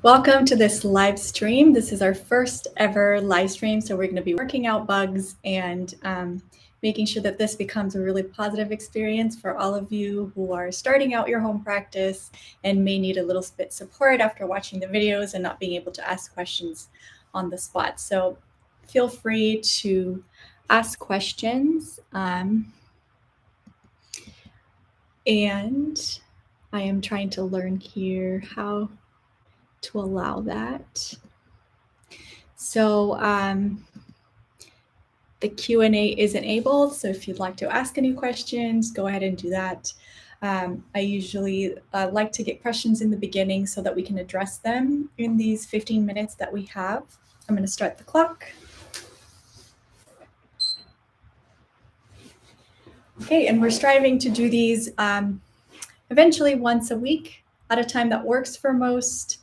Welcome to this live stream. This is our first ever live stream, so we're going to be working out bugs and making sure that this becomes a really positive experience for all of you who are starting out your home practice and may need a little bit support after watching the videos and not being able to ask questions on the spot. So feel free to ask questions. And I am trying to learn here how to allow that. So the Q&A is enabled, so if you'd like to ask any questions, go ahead and do that. I usually like to get questions in the beginning so that we can address them in these 15 minutes that we have. I'm going to start the clock. Okay, and we're striving to do these eventually once a week at a time that works for most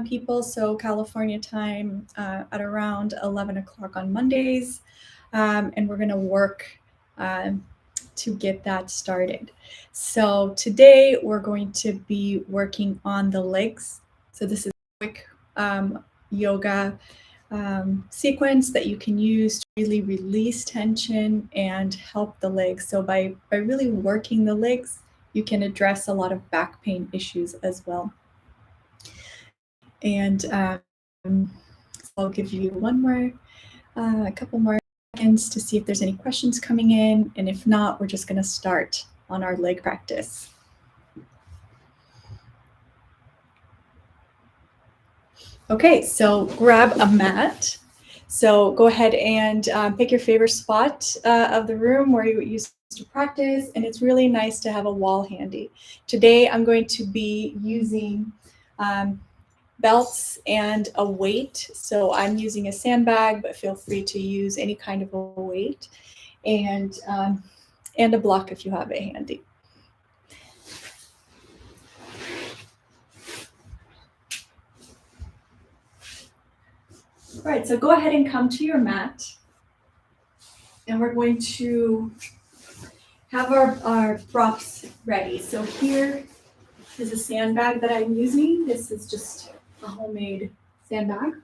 people. So California time at around 11 o'clock on Mondays. And we're going to work to get that started. So today we're going to be working on the legs. So this is a quick yoga sequence that you can use to really release tension and help the legs. So by really working the legs, you can address a lot of back pain issues as well. And so I'll give you a couple more seconds to see if there's any questions coming in. And if not, we're just going to start on our leg practice. Okay, so grab a mat. So go ahead and pick your favorite spot of the room where you used to practice. And it's really nice to have a wall handy. Today, I'm going to be using belts and a weight. So I'm using a sandbag, but feel free to use any kind of a weight, and a block if you have it handy. All right, so go ahead and come to your mat, and we're going to have our props ready. So here is a sandbag that I'm using. This is just a homemade sandbag.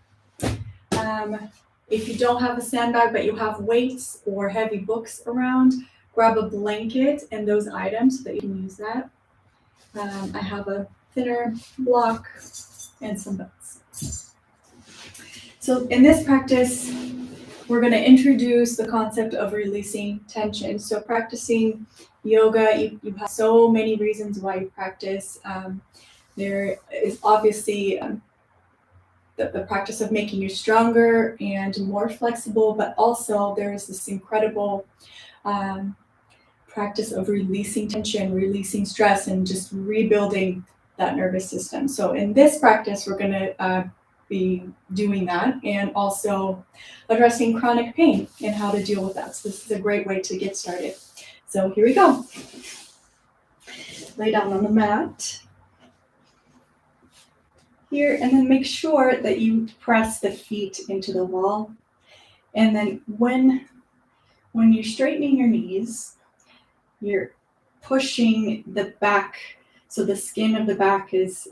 If you don't have a sandbag, but you have weights or heavy books around, grab a blanket and those items so that you can use that. I have a thinner block and some belts. So in this practice, we're going to introduce the concept of releasing tension. So practicing yoga, you have so many reasons why you practice. There is obviously the practice of making you stronger and more flexible, but also there is this incredible practice of releasing tension, releasing stress, and just rebuilding that nervous system. So in this practice, we're going to be doing that, and also addressing chronic pain and how to deal with that. So this is a great way to get started. So here we go. Lay down on the mat here, and then make sure that you press the feet into the wall. And then when you're straightening your knees, you're pushing the back, so the skin of the back is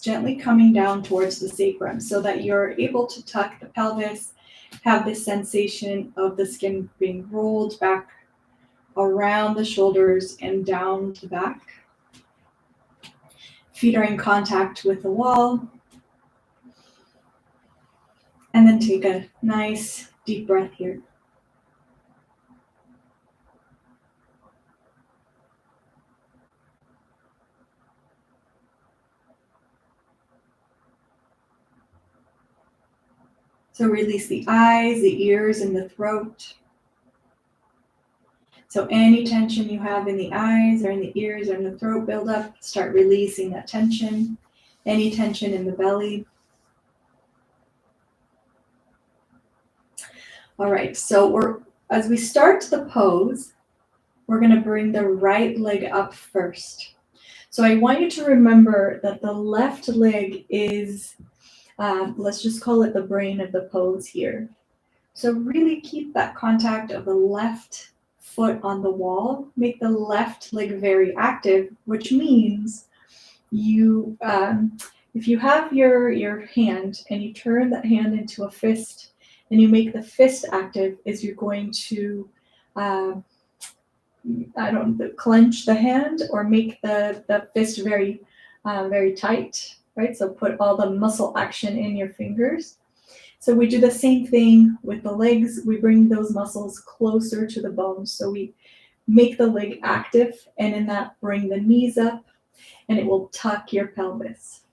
gently coming down towards the sacrum so that you're able to tuck the pelvis, have this sensation of the skin being rolled back around the shoulders and down the back. Feet are in contact with the wall. And then take a nice deep breath here. So release the eyes, the ears, and the throat. So any tension you have in the eyes or in the ears or in the throat build up, start releasing that tension. Any tension in the belly. All right, so as we start the pose, we're going to bring the right leg up first. So I want you to remember that the left leg is, let's just call it the brain of the pose here. So really keep that contact of the left foot on the wall. Make the left leg very active, which means you If you have your hand and you turn that hand into a fist and you make the fist active, is you're going to clench the hand or make the fist very, very tight, right? So put all the muscle action in your fingers. So we do the same thing with the legs. We bring those muscles closer to the bones. So we make the leg active, and in that, bring the knees up, and it will tuck your pelvis.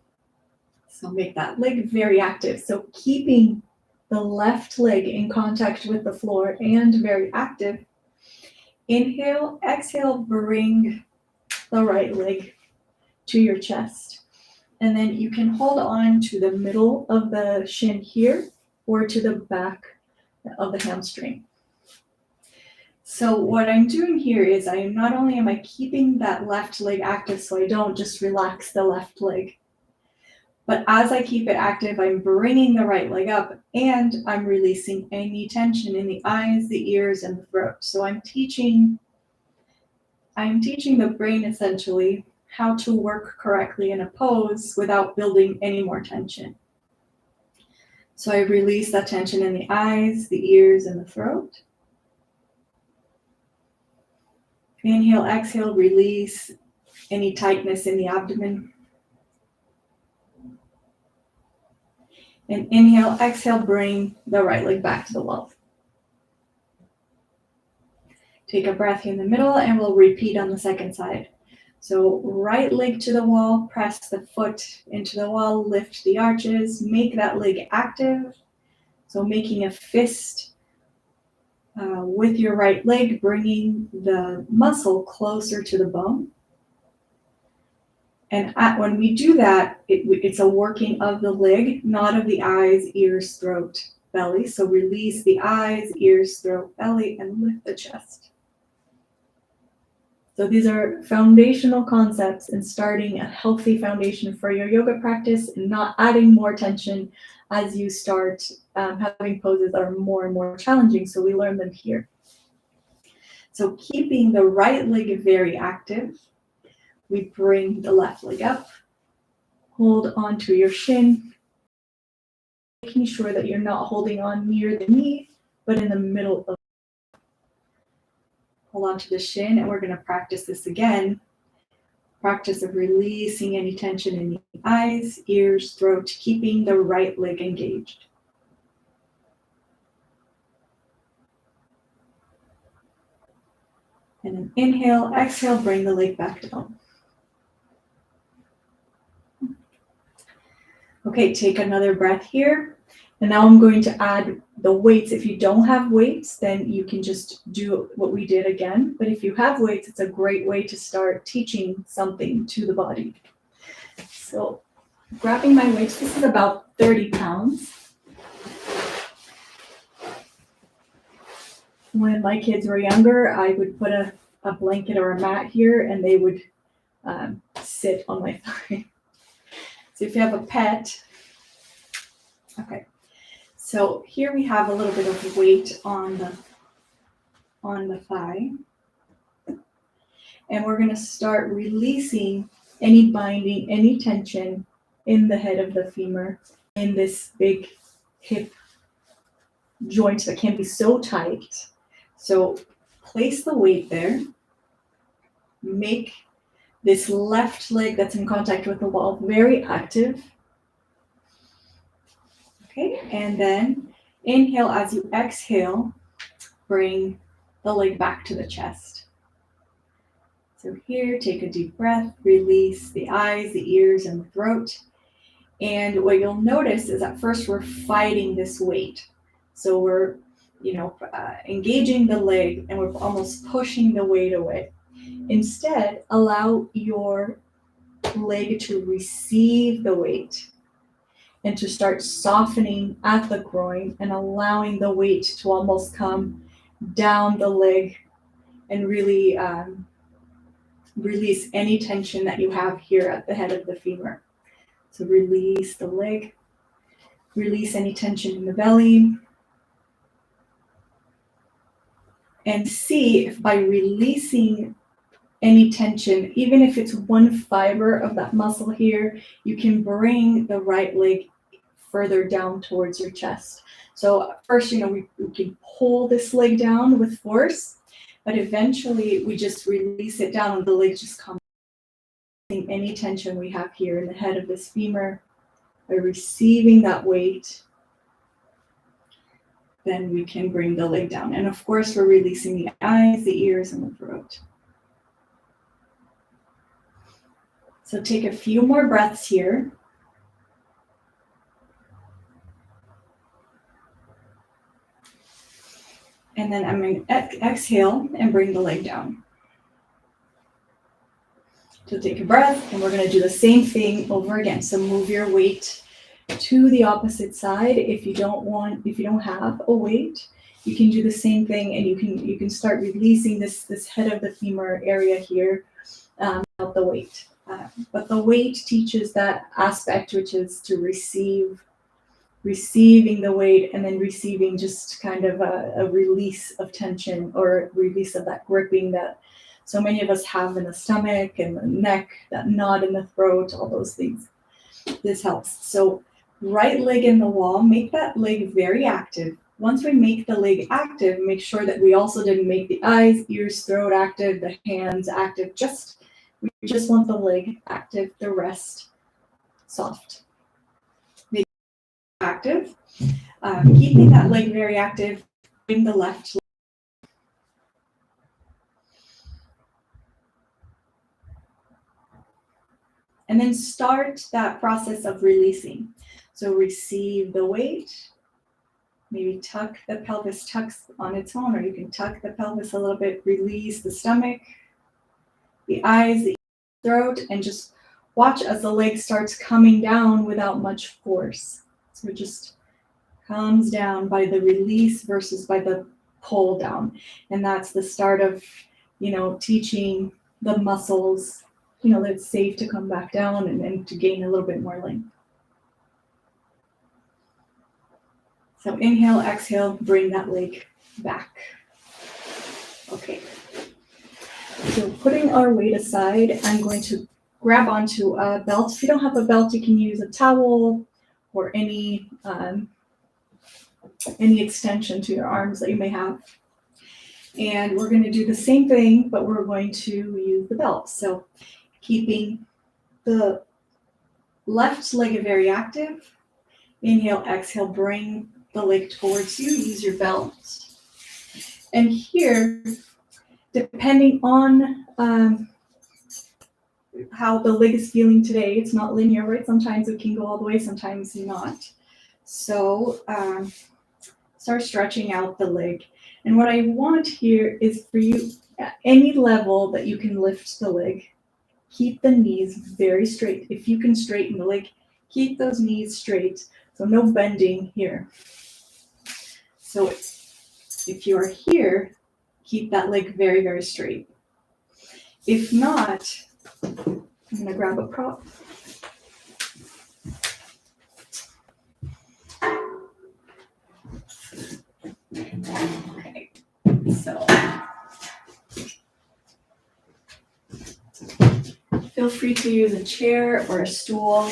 So make that leg very active. So keeping the left leg in contact with the floor and very active. Inhale, exhale, bring the right leg to your chest. And then you can hold on to the middle of the shin here or to the back of the hamstring. So what I'm doing here is not only am I keeping that left leg active so I don't just relax the left leg, but as I keep it active, I'm bringing the right leg up and I'm releasing any tension in the eyes, the ears, and the throat. So I'm teaching the brain essentially how to work correctly in a pose without building any more tension. So I release that tension in the eyes, the ears, and the throat. Inhale, exhale, release any tightness in the abdomen. And inhale, exhale, bring the right leg back to the wall. Take a breath in the middle and we'll repeat on the second side. So right leg to the wall, press the foot into the wall, lift the arches, make that leg active. So making a fist with your right leg, bringing the muscle closer to the bone. And when we do that, it's a working of the leg, not of the eyes, ears, throat, belly. So release the eyes, ears, throat, belly, and lift the chest. So these are foundational concepts in starting a healthy foundation for your yoga practice and not adding more tension as you start having poses that are more and more challenging. So we learn them here. So keeping the right leg very active, we bring the left leg up, hold onto your shin, making sure that you're not holding on near the knee, but in the middle of. Hold on to the shin, and we're going to practice this again. Practice of releasing any tension in the eyes, ears, throat, keeping the right leg engaged. And then inhale, exhale, bring the leg back down. Okay, take another breath here. And now I'm going to add the weights. If you don't have weights, then you can just do what we did again. But if you have weights, it's a great way to start teaching something to the body. So grabbing my weights, this is about 30 pounds. When my kids were younger, I would put a blanket or a mat here and they would sit on my thigh. So if you have a pet, okay. So here we have a little bit of weight on the thigh. And we're going to start releasing any binding, any tension in the head of the femur, in this big hip joint that can be so tight. So place the weight there. Make this left leg that's in contact with the wall very active. Okay, and then inhale as you exhale, bring the leg back to the chest. So here, take a deep breath, release the eyes, the ears, and the throat. And what you'll notice is at first we're fighting this weight. So we're, engaging the leg and we're almost pushing the weight away. Instead, allow your leg to receive the weight and to start softening at the groin and allowing the weight to almost come down the leg and really release any tension that you have here at the head of the femur. So release the leg, release any tension in the belly, and see if by releasing any tension, even if it's one fiber of that muscle here, you can bring the right leg further down towards your chest. So first, we can pull this leg down with force, but eventually we just release it down and the leg just comes. Any tension we have here in the head of this femur, by receiving that weight, then we can bring the leg down. And of course, we're releasing the eyes, the ears, and the throat. So take a few more breaths here. And then I'm going to exhale and bring the leg down. So take a breath, and we're going to do the same thing over again. So move your weight to the opposite side. If you don't have a weight, you can do the same thing, and you can start releasing this head of the femur area here without the weight. But the weight teaches that aspect, which is to receiving the weight and then receiving just kind of a release of tension or release of that gripping that so many of us have in the stomach and the neck, that knot in the throat, all those things. This helps. So right leg in the wall, make that leg very active. Once we make the leg active, make sure that we also didn't make the eyes, ears, throat active, the hands active. We just want the leg active, the rest soft. Make it active. Keeping that leg very active, bring the left leg. And then start that process of releasing. So receive the weight, maybe tuck the pelvis, tucks on its own, or you can tuck the pelvis a little bit, release the stomach, the eyes, the throat, and just watch as the leg starts coming down without much force. So it just comes down by the release versus by the pull down. And that's the start of, teaching the muscles that it's safe to come back down and to gain a little bit more length. So inhale, exhale, bring that leg back. Okay. So putting our weight aside, I'm going to grab onto a belt. If you don't have a belt, you can use a towel or any extension to your arms that you may have. And we're going to do the same thing, but we're going to use the belt. So keeping the left leg very active. Inhale, exhale, bring the leg towards you. Use your belt. And here, depending on how the leg is feeling today, it's not linear, right? Sometimes it can go all the way, sometimes not. So start stretching out the leg. And what I want here is for you, at any level that you can lift the leg, keep the knees very straight. If you can straighten the leg, keep those knees straight. So no bending here. So if you are here, keep that leg very, very straight. If not, I'm going to grab a prop. Okay, so feel free to use a chair or a stool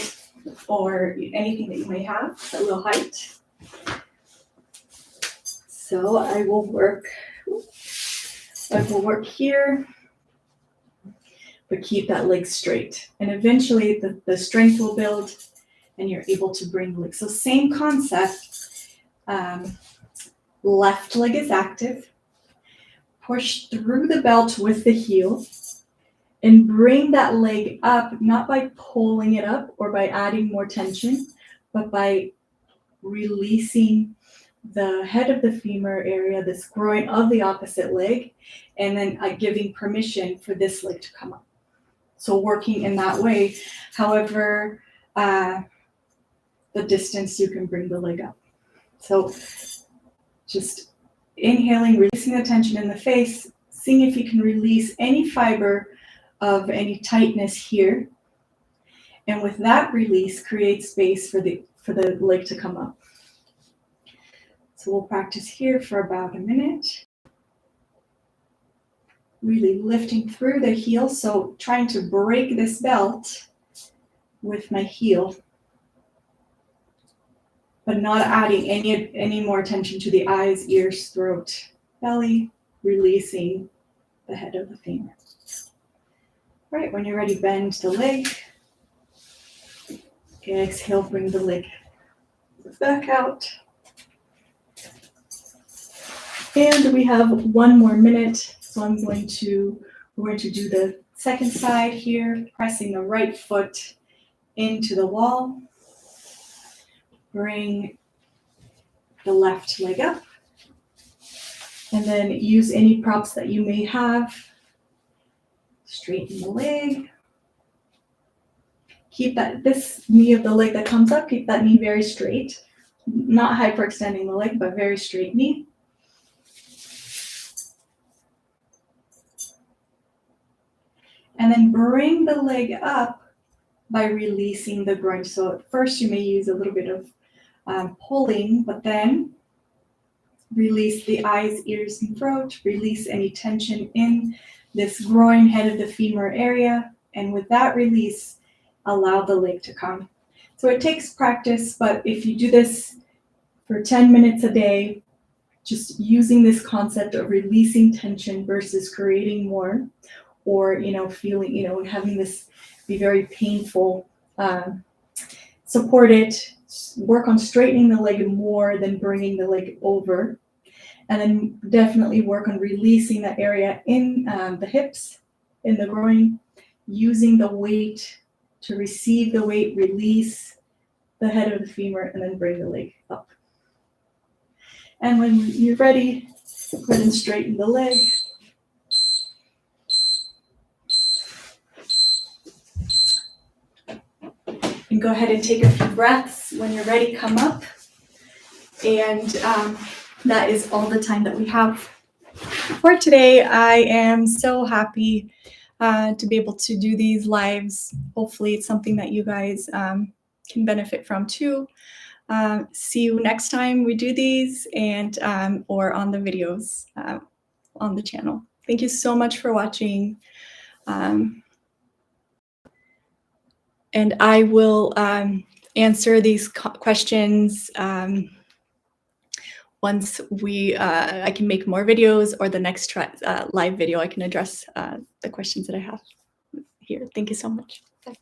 or anything that you may have that will height. So I will work here, but keep that leg straight. And eventually the strength will build and you're able to bring the leg. So same concept. Left leg is active. Push through the belt with the heel and bring that leg up, not by pulling it up or by adding more tension, but by releasing the head of the femur area, this groin of the opposite leg, and then giving permission for this leg to come up. So working in that way, however, the distance you can bring the leg up. So just inhaling, releasing the tension in the face, seeing if you can release any fiber of any tightness here. And with that release, create space for the leg to come up. So we'll practice here for about a minute. really lifting through the heel. So trying to break this belt with my heel, but not adding any more tension to the eyes, ears, throat, belly, releasing the head of the femur. Right, when you're ready, bend the leg. Exhale, bring the leg back out. And we have 1 more minute, so we're going to do the second side here, pressing the right foot into the wall. Bring the left leg up, and then use any props that you may have. Straighten the leg. Keep this knee of the leg that comes up, keep that knee very straight. Not hyperextending the leg, but very straight knee. And then bring the leg up by releasing the groin. So at first you may use a little bit of pulling, but then release the eyes, ears, and throat. Release any tension in this groin, head of the femur area. And with that release, allow the leg to come. So it takes practice, but if you do this for 10 minutes a day, just using this concept of releasing tension versus creating more, or feeling, having this be very painful, support it. Work on straightening the leg more than bringing the leg over, and then definitely work on releasing that area in the hips, in the groin, using the weight to receive the weight, release the head of the femur, and then bring the leg up. And when you're ready, go ahead and straighten the leg. And go ahead and take a few breaths. When you're ready, come up. And that is all the time that we have for today. I am so happy to be able to do these lives. Hopefully it's something that you guys can benefit from too. See you next time we do these, and or on the videos on the channel. Thank you so much for watching. And I will answer these questions once I can make more videos, or the next live video I can address the questions that I have here. Thank you so much. Bye.